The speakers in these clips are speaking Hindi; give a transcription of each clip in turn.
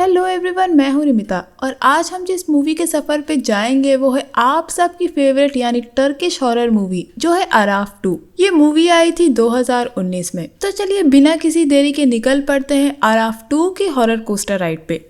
हेलो एवरीवन, मैं हूँ रिमिता और आज हम जिस मूवी के सफर पे जाएंगे वो है आप सबकी फेवरेट यानी टर्किश हॉरर मूवी जो है अराफ 2। ये मूवी आई थी 2019 में। तो चलिए बिना किसी देरी के निकल पड़ते हैं अराफ 2 की हॉरर कोस्टर राइड पे।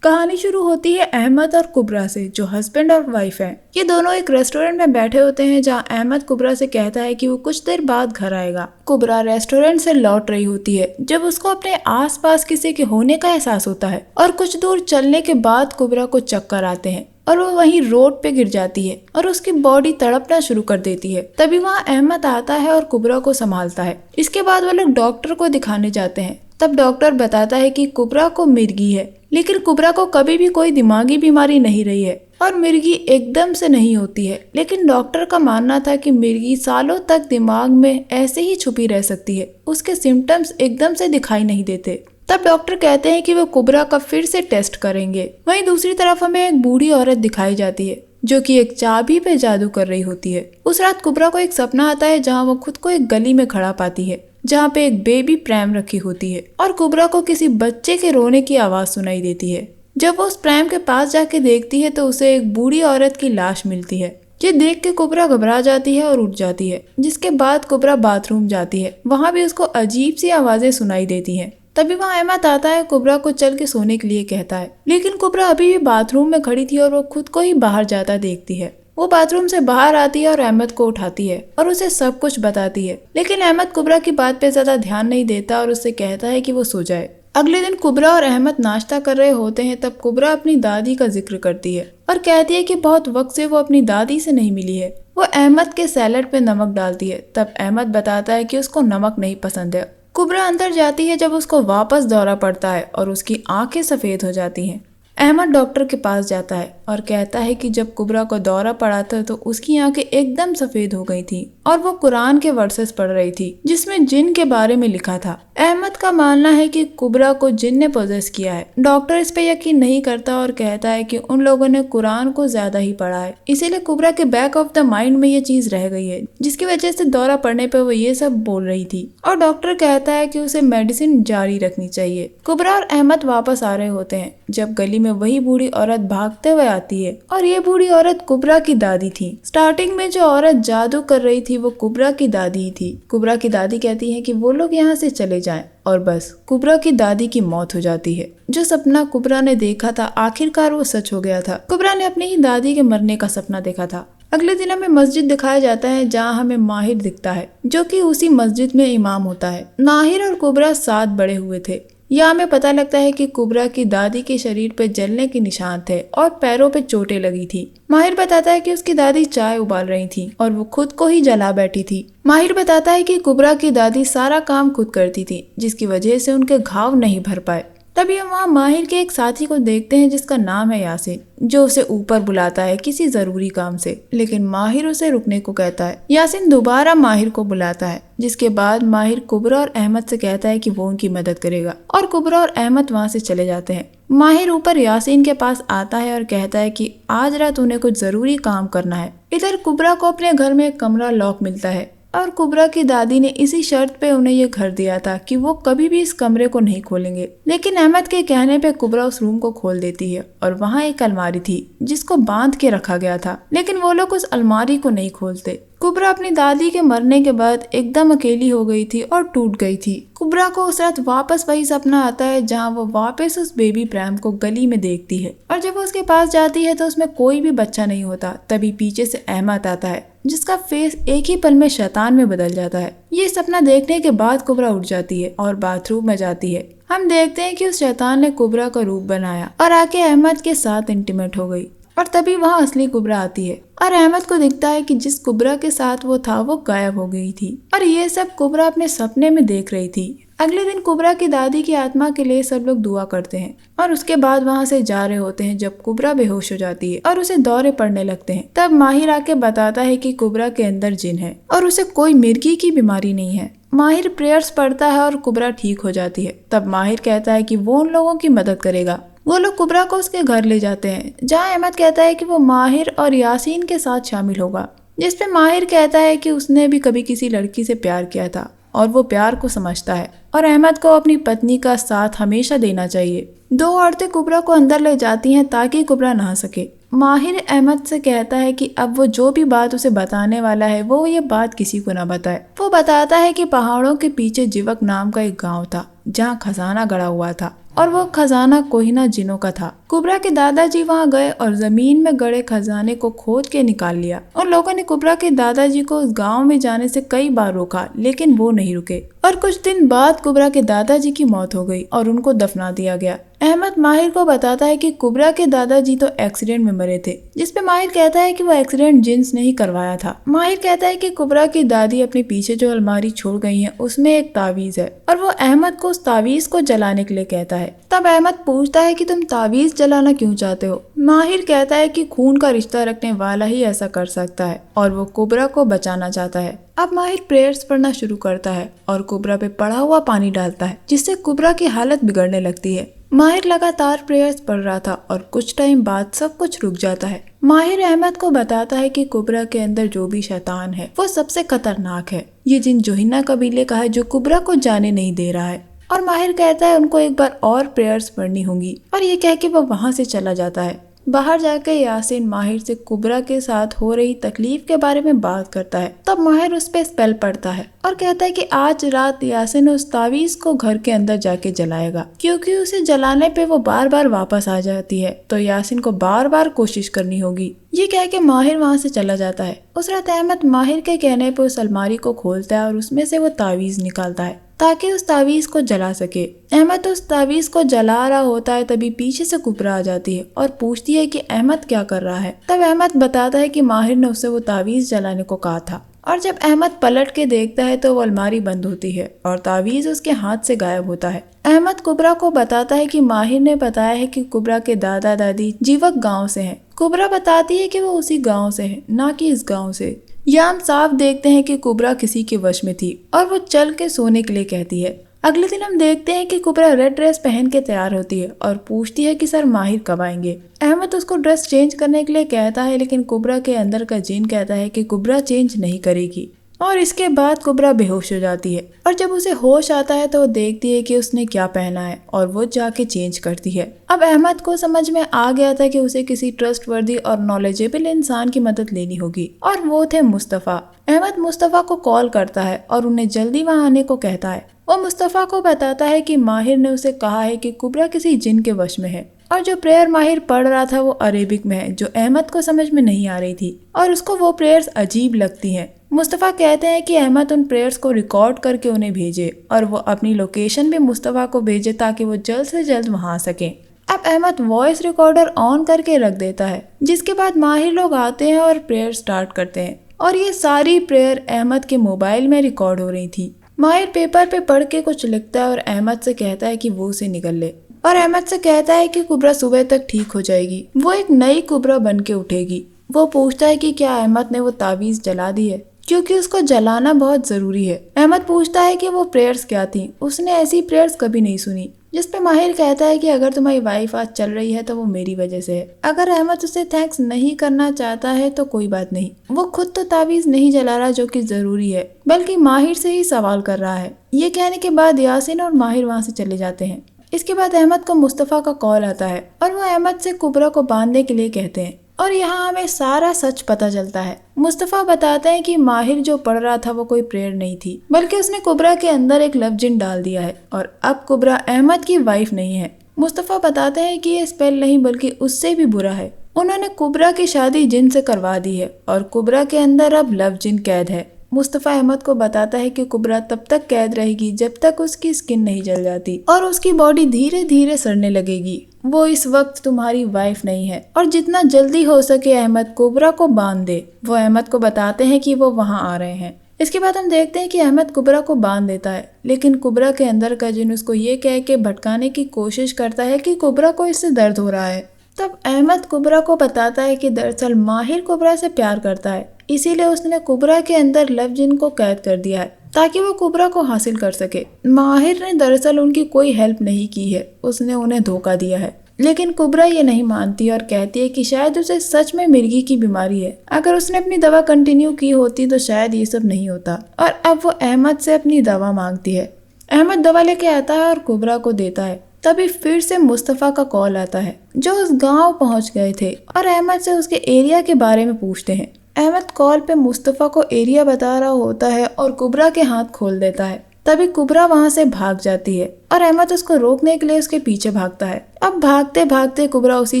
कहानी शुरू होती है अहमद और कुबरा से, जो हस्बैंड और वाइफ हैं। ये दोनों एक रेस्टोरेंट में बैठे होते हैं जहां अहमद कुबरा से कहता है कि वो कुछ देर बाद घर आएगा। कुबरा रेस्टोरेंट से लौट रही होती है जब उसको अपने आसपास किसी के होने का एहसास होता है और कुछ दूर चलने के बाद कुबरा को चक्कर आते हैं और वो वहीं रोड पे गिर जाती है और उसकी बॉडी तड़पना शुरू कर देती है। तभी वहाँ अहमद आता है और कुबरा को संभालता है। इसके बाद वो लोग डॉक्टर को दिखाने जाते हैं। तब डॉक्टर बताता है कि कुबरा को मिर्गी है, लेकिन कुबरा को कभी भी कोई दिमागी बीमारी नहीं रही है और मिर्गी एकदम से नहीं होती है। लेकिन डॉक्टर का मानना था कि मिर्गी सालों तक दिमाग में ऐसे ही छुपी रह सकती है, उसके सिम्टम्स एकदम से दिखाई नहीं देते। तब डॉक्टर कहते हैं कि वो कुबरा का फिर से टेस्ट करेंगे। वहीं दूसरी तरफ हमें एक बूढ़ी औरत दिखाई जाती है जो कि एक चाबी पे जादू कर रही होती है। उस रात कुबरा को एक सपना आता है जहाँ वो खुद को एक गली में खड़ा पाती है जहाँ पे एक बेबी प्रैम रखी होती है और कुबरा को किसी बच्चे के रोने की आवाज सुनाई देती है। जब वो उस प्रैम के पास जाके देखती है तो उसे एक बूढ़ी औरत की लाश मिलती है। ये देख के कुबरा घबरा जाती है और उठ जाती है, जिसके बाद कुबरा बाथरूम जाती है। वहाँ भी उसको अजीब सी आवाजें सुनाई देती हैं। तभी वहाँ अहमद आता है, कुबरा को चल के सोने के लिए कहता है, लेकिन कुबरा अभी भी बाथरूम में खड़ी थी और वो खुद को ही बाहर जाता देखती है। वो बाथरूम से बाहर आती है और अहमद को उठाती है और उसे सब कुछ बताती है, लेकिन अहमद कुबरा की बात पे ज्यादा ध्यान नहीं देता और उससे कहता है कि वो सो जाए। अगले दिन कुबरा और अहमद नाश्ता कर रहे होते हैं। तब कुबरा अपनी दादी का जिक्र करती है और कहती है कि बहुत वक्त से वो अपनी दादी से नहीं मिली है। वो अहमद के सैलेड पे नमक डालती है। तब अहमद बताता है कि उसको नमक नहीं पसंद है। कुबरा अंदर जाती है जब उसको वापस दौरा पड़ता है और उसकी आंखें सफेद हो जाती हैं। अहमद डॉक्टर के पास जाता है और कहता है कि जब कुबरा को दौरा पड़ा था तो उसकी आंखें एकदम सफेद हो गई थी और वो कुरान के वर्सेस पढ़ रही थी जिसमें जिन के बारे में लिखा था। अहमद का मानना है कि कुबरा को जिन ने पोजेस किया है। डॉक्टर इस पे यकीन नहीं करता और कहता है कि उन लोगों ने कुरान को ज्यादा ही पढ़ा है, इसीलिए कुबरा के बैक ऑफ द माइंड में ये चीज रह गई है, जिसकी वजह से दौरा पड़ने पे वो ये सब बोल रही थी। और डॉक्टर कहता है कि उसे मेडिसिन जारी रखनी चाहिए। कुबरा और अहमद वापस आ रहे होते हैं जब गली में वही बूढ़ी औरत भागते हुए आती है और ये बूढ़ी औरत कुबरा की दादी थी। स्टार्टिंग में जो औरत जादू कर रही थी वो कुबरा की दादी ही थी। कुबरा की दादी कहती है कि वो लोग यहाँ से चले जाएं और बस कुबरा की दादी की मौत हो जाती है। जो सपना कुबरा ने देखा था आखिरकार वो सच हो गया था। कुबरा ने अपनी ही दादी के मरने का सपना देखा था। अगले दिन हमें मस्जिद दिखाया जाता है जहाँ हमें माहिर दिखता है जो कि उसी मस्जिद में इमाम होता है। माहिर और कुबरा साथ बड़े हुए थे। यहाँ हमें पता लगता है कि कुबरा की दादी के शरीर पे जलने के निशान थे और पैरों पे चोटें लगी थी। माहिर बताता है कि उसकी दादी चाय उबाल रही थी और वो खुद को ही जला बैठी थी। माहिर बताता है कि कुबरा की दादी सारा काम खुद करती थी जिसकी वजह से उनके घाव नहीं भर पाए। तभी हम वहाँ माहिर के एक साथी को देखते हैं जिसका नाम है यासिन, जो उसे ऊपर बुलाता है किसी जरूरी काम से, लेकिन माहिर उसे रुकने को कहता है। यासिन दोबारा माहिर को बुलाता है, जिसके बाद माहिर कुबरा और अहमद से कहता है कि वो उनकी मदद करेगा और कुबरा और अहमद वहाँ से चले जाते हैं। माहिर ऊपर यासिन के पास आता है और कहता है कि आज रात उन्हें कुछ जरूरी काम करना है। इधर कुबरा को अपने घर में एक कमरा लॉक मिलता है और कुबरा की दादी ने इसी शर्त पे उन्हें ये घर दिया था कि वो कभी भी इस कमरे को नहीं खोलेंगे। लेकिन अहमद के कहने पे कुबरा उस रूम को खोल देती है और वहाँ एक अलमारी थी जिसको बांध के रखा गया था, लेकिन वो लोग उस अलमारी को नहीं खोलते। कुबरा अपनी दादी के मरने के बाद एकदम अकेली हो गई थी और टूट गई थी। कुबरा को उस रात वापस वही सपना आता है जहाँ वो वापस उस बेबी प्रैम को गली में देखती है और जब वो उसके पास जाती है तो उसमें कोई भी बच्चा नहीं होता। तभी पीछे से अहमद आता है जिसका फेस एक ही पल में शैतान में बदल जाता है। ये सपना देखने के बाद कुबरा उठ जाती है और बाथरूम में जाती है। हम देखते हैं कि उस शैतान ने कुबरा का रूप बनाया और आके अहमद के साथ इंटीमेट हो गई और तभी वहाँ असली कुबरा आती है और अहमद को दिखता है कि जिस कुबरा के साथ वो था वो गायब हो गई थी और ये सब कुबरा अपने सपने में देख रही थी। अगले दिन कुबरा की दादी की आत्मा के लिए सब लोग दुआ करते हैं और उसके बाद वहाँ से जा रहे होते हैं जब कुबरा बेहोश हो जाती है और उसे दौरे पड़ने लगते हैं। तब माहिर आके बताता है कि कुबरा के अंदर जिन है और उसे कोई मिर्गी की बीमारी नहीं है। माहिर प्रेयर्स पढ़ता है और कुबरा ठीक हो जाती है। तब माहिर कहता है कि वो उन लोगों की मदद करेगा। वो लोग कुबरा को उसके घर ले जाते हैं जहाँ अहमद कहता है कि वो माहिर और यासीन के साथ शामिल होगा, जिसपे माहिर कहता है कि उसने भी कभी किसी लड़की से प्यार किया था और वो प्यार को समझता है और अहमद को अपनी पत्नी का साथ हमेशा देना चाहिए। दो औरतें कुबरा को अंदर ले जाती हैं ताकि कुबरा नहा सके। माहिर अहमद से कहता है कि अब वो जो भी बात उसे बताने वाला है वो ये बात किसी को ना बताए। वो बताता है कि पहाड़ों के पीछे जीवक नाम का एक गांव था जहाँ खजाना गड़ा हुआ था और वो खजाना कोहिना जिनों का था। कुबरा के दादाजी वहाँ गए और जमीन में गड़े खजाने को खोद के निकाल लिया। उन लोगों ने कुबरा के दादाजी को उस गांव में जाने से कई बार रोका लेकिन वो नहीं रुके और कुछ दिन बाद कुबरा के दादाजी की मौत हो गई और उनको दफना दिया गया। अहमद माहिर को बताता है कि कुबरा के दादाजी तो एक्सीडेंट में मरे थे, जिसपे माहिर कहता है कि वो एक्सीडेंट जिन्स ने ही करवाया था। माहिर कहता है कि कुबरा की दादी अपने पीछे जो अलमारी छोड़ गई है उसमें एक तावीज है और वो अहमद को उस तावीज को जलाने के लिए कहता है। तब अहमद पूछता है कि तुम तावीज जलाना क्यों चाहते हो। माहिर कहता है कि खून का रिश्ता रखने वाला ही ऐसा कर सकता है और वो कुबरा को बचाना चाहता है। अब माहिर प्रेयर्स पढ़ना शुरू करता है और कुबरा पे पड़ा हुआ पानी डालता है जिससे कुबरा की हालत बिगड़ने लगती है। माहिर लगातार प्रेयर्स पढ़ रहा था और कुछ टाइम बाद सब कुछ रुक जाता है। माहिर अहमद को बताता है कि कुबरा के अंदर जो भी शैतान है वो सबसे खतरनाक है। ये जिन जोहिना कबीले का है जो कुबरा को जाने नहीं दे रहा है और माहिर कहता है उनको एक बार और प्रेयर्स पढ़नी होंगी और ये कह के वो वहाँ से चला जाता है। बाहर जाकर यासिन माहिर से कुबरा के साथ हो रही तकलीफ के बारे में बात करता है। तब माहिर उस पे स्पेल पड़ता है और कहता है कि आज रात यासिन उस तावीज को घर के अंदर जाके जलाएगा, क्योंकि उसे जलाने पे वो बार बार वापस आ जाती है तो यासिन को बार बार कोशिश करनी होगी। ये कह के माहिर वहाँ से चला जाता है। उस रात अहमद माहिर के कहने पे उस अलमारी को खोलता है और उसमें से वो तावीज निकालता है ताकि उस तावीज को जला सके। अहमद उस तावीज को जला रहा होता है तभी पीछे से कुबरा आ जाती है और पूछती है कि अहमद क्या कर रहा है। तब अहमद बताता है कि माहिर ने उससे वो तावीज जलाने को कहा था और जब अहमद पलट के देखता है तो वो अलमारी बंद होती है और तावीज उसके हाथ से गायब होता है। अहमद कुबरा को बताता है कि माहिर ने बताया है कि कुबरा के दादा दादी जीवक गाँव से है। कुबरा बताती है कि वो उसी गाँव से है, ना कि इस गाँव से। यह हम साफ देखते हैं कि कुबरा किसी के वश में थी और वो चल के सोने के लिए कहती है। अगले दिन हम देखते हैं कि कुबरा रेड ड्रेस पहन के तैयार होती है और पूछती है कि सर माहिर कब आएंगे। अहमद उसको ड्रेस चेंज करने के लिए कहता है लेकिन कुबरा के अंदर का जिन कहता है कि कुबरा चेंज नहीं करेगी और इसके बाद कुबरा बेहोश हो जाती है और जब उसे होश आता है तो वो देखती है कि उसने क्या पहना है और वो जाके चेंज करती है। अब अहमद को समझ में आ गया था कि उसे किसी ट्रस्टवर्दी और नॉलेजेबल इंसान की मदद लेनी होगी और वो थे मुस्तफ़ा। अहमद मुस्तफ़ा को कॉल करता है और उन्हें जल्दी वहाँ आने को कहता है। वो मुस्तफ़ा को बताता है कि माहिर ने उसे कहा है कि कुबरा किसी जिन के वश में है और जो प्रेयर माहिर पढ़ रहा था वो अरेबिक में है जो अहमद को समझ में नहीं आ रही थी और उसको वो प्रेयर्स अजीब लगती हैं। मुस्तफ़ा कहते हैं कि अहमद उन प्रेयर्स को रिकॉर्ड करके उन्हें भेजे और वो अपनी लोकेशन भी मुस्तफ़ा को भेजे ताकि वो जल्द से जल्द वहाँ आ सके। अब अहमद वॉइस रिकॉर्डर ऑन करके रख देता है जिसके बाद माहिर लोग आते हैं और प्रेयर स्टार्ट करते हैं और ये सारी प्रेयर अहमद के मोबाइल में रिकॉर्ड हो रही थी। माहिर पेपर पे पढ़ के कुछ लिखता है और अहमद से कहता है कि वो उसे निकल ले और अहमद से कहता है कि कुबरा सुबह तक ठीक हो जाएगी, वो एक नई कुबरा बन के उठेगी। वो पूछता है कि क्या अहमद ने वो तावीज जला दी है क्योंकि उसको जलाना बहुत जरूरी है। अहमद पूछता है कि वो प्रेयर्स क्या थी, उसने ऐसी प्रेयर्स कभी नहीं सुनी। जिस पे माहिर कहता है कि अगर तुम्हारी वाइफ आज चल रही है तो वो मेरी वजह से है। अगर अहमद उसे थैंक्स नहीं करना चाहता है तो कोई बात नहीं, वो खुद तो तावीज नहीं जला रहा जो कि जरूरी है बल्कि माहिर से ही सवाल कर रहा है। ये कहने के बाद यासिन और माहिर वहाँ से चले जाते हैं। इसके बाद अहमद को मुस्तफ़ा का कॉल आता है और वो अहमद से कुबरा को बांधने के लिए कहते हैं और यहाँ हमें सारा सच पता चलता है। मुस्तफ़ा बताते हैं कि माहिर जो पढ़ रहा था वो कोई प्रेयर नहीं थी बल्कि उसने कुबरा के अंदर एक लव जिन डाल दिया है और अब कुबरा अहमद की वाइफ नहीं है। मुस्तफ़ा बताते हैं कि ये स्पेल नहीं बल्कि उससे भी बुरा है। उन्होंने कुबरा की शादी जिन से करवा दी है और कुबरा के अंदर अब लव जिन कैद है। मुस्तफ़ा अहमद को बताता है कि कुबरा तब तक कैद रहेगी जब तक उसकी स्किन नहीं जल जाती और उसकी बॉडी धीरे धीरे सड़ने लगेगी। वो इस वक्त तुम्हारी वाइफ नहीं है और जितना जल्दी हो सके अहमद कुबरा को बांध दे। वो अहमद को बताते हैं कि वो वहाँ आ रहे हैं। इसके बाद हम देखते हैं कि अहमद कुबरा को बांध देता है लेकिन कुबरा के अंदर का जिन उसको ये कह के भटकाने की कोशिश करता है कि कुबरा को इससे दर्द हो रहा है। तब अहमद कुबरा को बताता है कि दरअसल माहिर कुबरा से प्यार करता है, इसीलिए उसने कुबरा के अंदर लव जिन को कैद कर दिया है ताकि वो कुबरा को हासिल कर सके। माहिर ने दरअसल उनकी कोई हेल्प नहीं की है, उसने उन्हें धोखा दिया है। लेकिन कुबरा ये नहीं मानती और कहती है कि शायद उसे सच में मिर्गी की बीमारी है। अगर उसने अपनी दवा कंटिन्यू की होती तो शायद ये सब नहीं होता। और अब वो अहमद से अपनी दवा मांगती है। अहमद दवा लेके आता है और कुबरा को देता है। तभी फिर से मुस्तफ़ा का कॉल आता है जो उस गांव पहुंच गए थे और अहमद से उसके एरिया के बारे में पूछते हैं। अहमद कॉल पे मुस्तफ़ा को एरिया बता रहा होता है और कुबरा के हाथ खोल देता है। तभी कुबरा वहां से भाग जाती है और अहमद उसको रोकने के लिए उसके पीछे भागता है। अब भागते भागते कुबरा उसी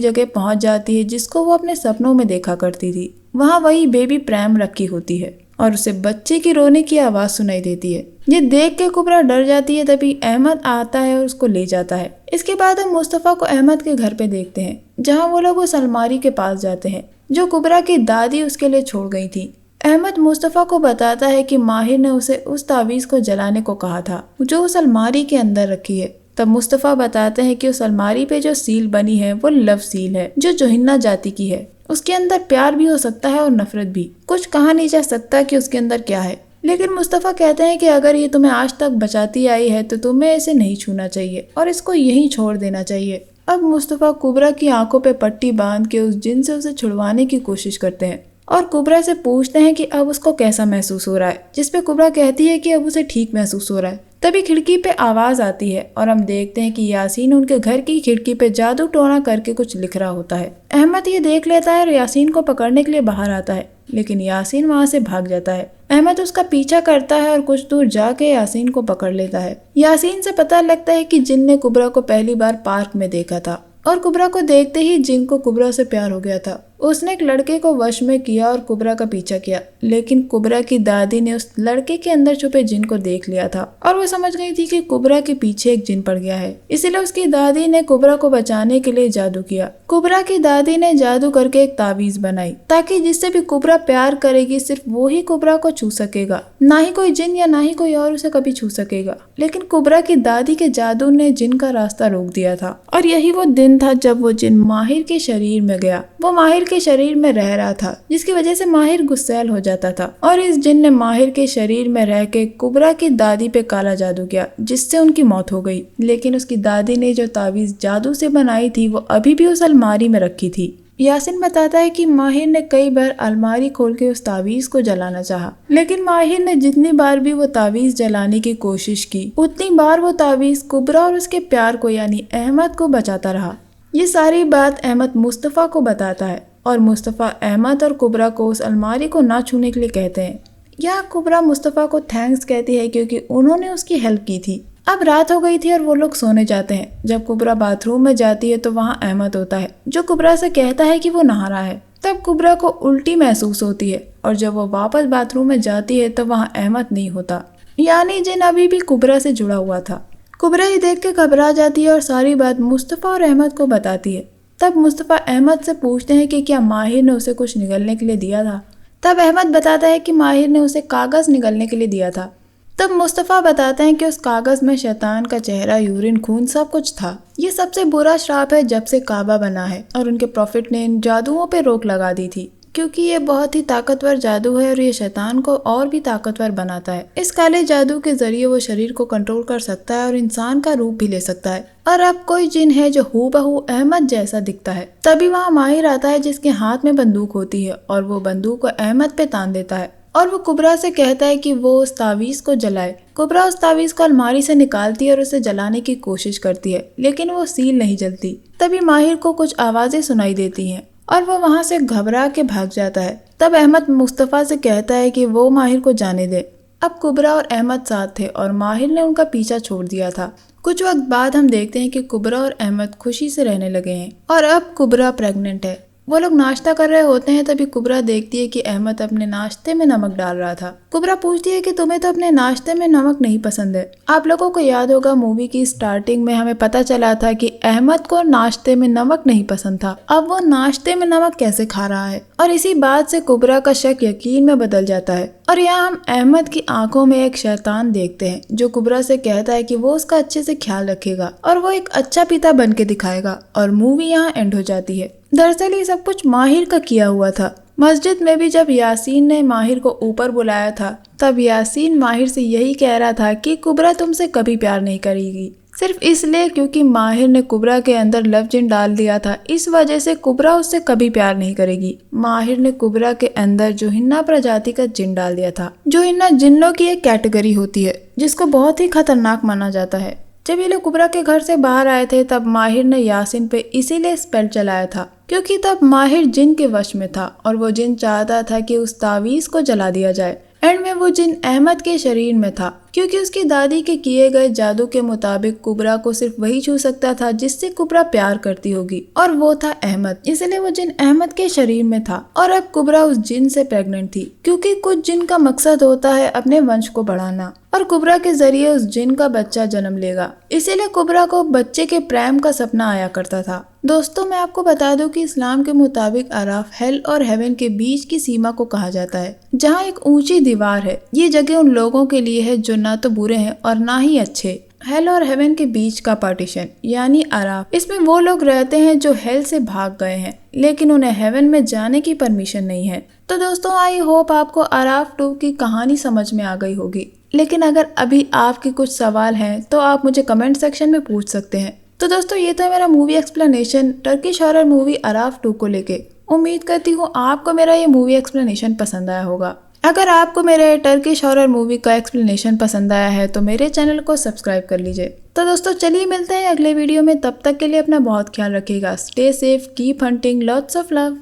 जगह पहुंच जाती है जिसको वो अपने सपनों में देखा करती थी। वहाँ वही बेबी प्रैम रखी होती है और उसे बच्चे की रोने की आवाज सुनाई देती है। ये देख के कुबरा डर जाती है। तभी अहमद आता है और उसको ले जाता है। इसके बाद हम मुस्तफ़ा को अहमद के घर पे देखते हैं जहाँ वो लोग उस अलमारी के पास जाते हैं जो कुबरा की दादी उसके लिए छोड़ गई थी। अहमद मुस्तफ़ा को बताता है कि माहिर ने उसे उस तावीज़ को जलाने को कहा था जो उस अलमारी के अंदर रखी है। तब मुस्तफ़ा बताते हैं कि उस अलमारी पे जो सील बनी है वो लव सील है जो जोहिन्ना जाति की है। उसके अंदर प्यार भी हो सकता है और नफरत भी। कुछ कहा नहीं जा सकता कि उसके अंदर क्या है, लेकिन मुस्तफ़ा कहते हैं कि अगर ये तुम्हें आज तक बचाती आई है तो तुम्हें इसे नहीं छूना चाहिए और इसको यहीं छोड़ देना चाहिए। अब मुस्तफ़ा कुबरा की आंखों पे पट्टी बांध के उस जिन से उसे छुड़वाने की कोशिश करते हैं और कुबरा से पूछते हैं कि अब उसको कैसा महसूस हो रहा है, जिसपे कुबरा कहती है कि अब उसे ठीक महसूस हो रहा है। तभी खिड़की पे आवाज आती है और हम देखते हैं कि यासीन उनके घर की खिड़की पे जादू टोना करके कुछ लिख रहा होता है। अहमद ये देख लेता है और यासीन को पकड़ने के लिए बाहर आता है, लेकिन यासीन वहाँ से भाग जाता है। अहमद उसका पीछा करता है और कुछ दूर जाके यासीन को पकड़ लेता है। यासीन से पता लगता है कि जिन ने कुबरा को पहली बार पार्क में देखा था और कुबरा को देखते ही जिन को कुबरा से प्यार हो गया था। उसने एक लड़के को वश में किया और कुबरा का पीछा किया, लेकिन कुबरा की दादी ने उस लड़के के अंदर छुपे जिन को देख लिया था और वो समझ गई थी कि कुबरा के पीछे एक जिन पड़ गया है। इसीलिए उसकी दादी ने कुबरा को बचाने के लिए जादू किया। कुबरा की दादी ने जादू करके एक तावीज बनाई ताकि जिससे भी कुबरा प्यार करेगी सिर्फ वो ही कुबरा को छू सकेगा, ना ही कोई जिन या ना ही कोई और उसे कभी छू सकेगा। लेकिन कुबरा की दादी के जादू ने जिन का रास्ता रोक दिया था और यही वो दिन था जब वो जिन माहिर के शरीर में गया। वो माहिर के शरीर में रह रहा था जिसकी वजह से माहिर गुस्सैल हो जाता था और इस जिन ने माहिर के शरीर में रह के कुबरा की दादी पे काला जादू किया जिससे उनकी मौत हो गई। लेकिन उसकी दादी ने जो तावीज जादू से बनाई थी वो अभी भी उस अलमारी में रखी थी। यासिन बताता है कि माहिर ने कई बार अलमारी खोल के उस तावीज को जलाना चाहा, लेकिन माहिर ने जितनी बार भी वो तावीज जलाने की कोशिश की उतनी बार वो तावीज कुबरा और उसके प्यार को यानी अहमद को बचाता रहा। ये सारी बात अहमद मुस्तफ़ा को बताता है और मुस्तफ़ा अहमद और कुबरा को उस अलमारी को ना छूने के लिए कहते हैं। यहाँ कुबरा मुस्तफ़ा को थैंक्स कहती है क्योंकि उन्होंने उसकी हेल्प की थी। अब रात हो गई थी और वो लोग सोने जाते हैं। जब कुबरा बाथरूम में जाती है तो वहाँ अहमद होता है जो कुबरा से कहता है कि वो नहा रहा है। तब कुबरा को उल्टी महसूस होती है और जब वो वापस बाथरूम में जाती है तो वहाँ अहमद नहीं होता, यानी जिन अभी भी कुबरा से जुड़ा हुआ था। कुबरा ये देख के घबरा जाती है और सारी बात मुस्तफ़ा और अहमद को बताती है। तब मुस्तफ़ा अहमद से पूछते हैं कि क्या माहिर ने उसे कुछ निगलने के लिए दिया था। तब अहमद बताता है कि माहिर ने उसे कागज़ निगलने के लिए दिया था। तब मुस्तफ़ा बताते हैं कि उस कागज़ में शैतान का चेहरा, यूरिन, खून सब कुछ था। ये सबसे बुरा श्राप है जब से काबा बना है और उनके प्रॉफिट ने इन जादुओं पे रोक लगा दी थी क्योंकि ये बहुत ही ताकतवर जादू है और ये शैतान को और भी ताकतवर बनाता है। इस काले जादू के जरिए वो शरीर को कंट्रोल कर सकता है और इंसान का रूप भी ले सकता है। और अब कोई जिन है जो हूबहू अहमद जैसा दिखता है। तभी वहाँ माहिर आता है जिसके हाथ में बंदूक होती है और वो बंदूक को अहमद पे तान देता है और वो कुबरा से कहता है कि वो उस तावीज को जलाए। कुबरा उस तावीज को अलमारी से निकालती है और उसे जलाने की कोशिश करती है, लेकिन वो सील नहीं जलती। तभी माहिर को कुछ आवाजें सुनाई देती हैं और वो वहाँ से घबरा के भाग जाता है। तब अहमद मुस्तफ़ा से कहता है कि वो माहिर को जाने दे। अब कुबरा और अहमद साथ थे और माहिर ने उनका पीछा छोड़ दिया था। कुछ वक्त बाद हम देखते हैं कि कुबरा और अहमद खुशी से रहने लगे हैं और अब कुबरा प्रेग्नेंट है। वो लोग नाश्ता कर रहे होते हैं। तभी कुबरा देखती है कि अहमद अपने नाश्ते में नमक डाल रहा था। कुबरा पूछती है कि तुम्हें तो अपने नाश्ते में नमक नहीं पसंद है। आप लोगों को याद होगा मूवी की स्टार्टिंग में हमें पता चला था कि अहमद को नाश्ते में नमक नहीं पसंद था। अब वो नाश्ते में नमक कैसे खा रहा है? और इसी बात से कुबरा का शक यकीन में बदल जाता है और यहाँ हम अहमद की आंखों में एक शैतान देखते हैं जो कुबरा से कहता है कि वो उसका अच्छे से ख्याल रखेगा और वो एक अच्छा पिता बन के दिखाएगा और मूवी यहाँ एंड हो जाती है। दरअसल ये सब कुछ माहिर का किया हुआ था। मस्जिद में भी जब यासीन ने माहिर को ऊपर बुलाया था तब यासीन माहिर से यही कह रहा था कि कुबरा तुमसे कभी प्यार नहीं करेगी, सिर्फ इसलिए क्योंकि माहिर ने कुबरा के अंदर लव जिन डाल दिया था, इस वजह से कुबरा उससे कभी प्यार नहीं करेगी। माहिर ने कुबरा के अंदर जो हिन्ना प्रजाति का जिन डाल दिया था। जो हिन्ना जिन्नों की एक कैटेगरी होती है जिसको बहुत ही खतरनाक माना जाता है। जब ये लोग कुबरा के घर से बाहर आए थे तब माहिर ने यासिन पे इसीलिए स्पेल चलाया था क्योंकि तब माहिर जिन के वश में था और वो जिन चाहता था कि उस तावीज को जला दिया जाए। एंड में वो जिन अहमद के शरीर में था क्योंकि उसकी दादी के किए गए जादू के मुताबिक कुबरा को सिर्फ वही छू सकता था जिससे कुबरा प्यार करती होगी, और वो था अहमद। इसलिए वो जिन अहमद के शरीर में था और अब कुबरा उस जिन से प्रेग्नेंट थी क्योंकि कुछ जिन का मकसद होता है अपने वंश को बढ़ाना और कुबरा के जरिए उस जिन का बच्चा जन्म लेगा। इसीलिए कुबरा को बच्चे के प्रेम का सपना आया करता था। दोस्तों, मैं आपको बता दूं कि इस्लाम के मुताबिक अराफ हेल और हेवन के बीच की सीमा को कहा जाता है, जहां एक ऊंची दीवार है। ये जगह उन लोगों के लिए है जो ना तो बुरे हैं और ना ही अच्छे। हेल और हेवन के बीच का पार्टीशन यानी अराफ, इसमें वो लोग रहते हैं जो हेल से भाग गए हैं लेकिन उन्हें हेवन में जाने की परमिशन नहीं है। तो दोस्तों, आई होप आपको अराफ 2 की कहानी समझ में आ गई होगी। लेकिन अगर अभी आपके कुछ सवाल हैं तो आप मुझे कमेंट सेक्शन में पूछ सकते हैं। तो दोस्तों, ये था मेरा movie explanation Turkish horror movie Araf 2 को लेके। उम्मीद करती हूँ आपको मेरा ये मूवी एक्सप्लेनेशन पसंद आया होगा। अगर आपको मेरे टर्किश हॉरर मूवी का एक्सप्लेनेशन पसंद आया है तो मेरे चैनल को सब्सक्राइब कर लीजिए। तो दोस्तों, चलिए मिलते हैं अगले वीडियो में। तब तक के लिए अपना बहुत ख्याल रखिएगा। Stay safe, keep hunting, lots of love.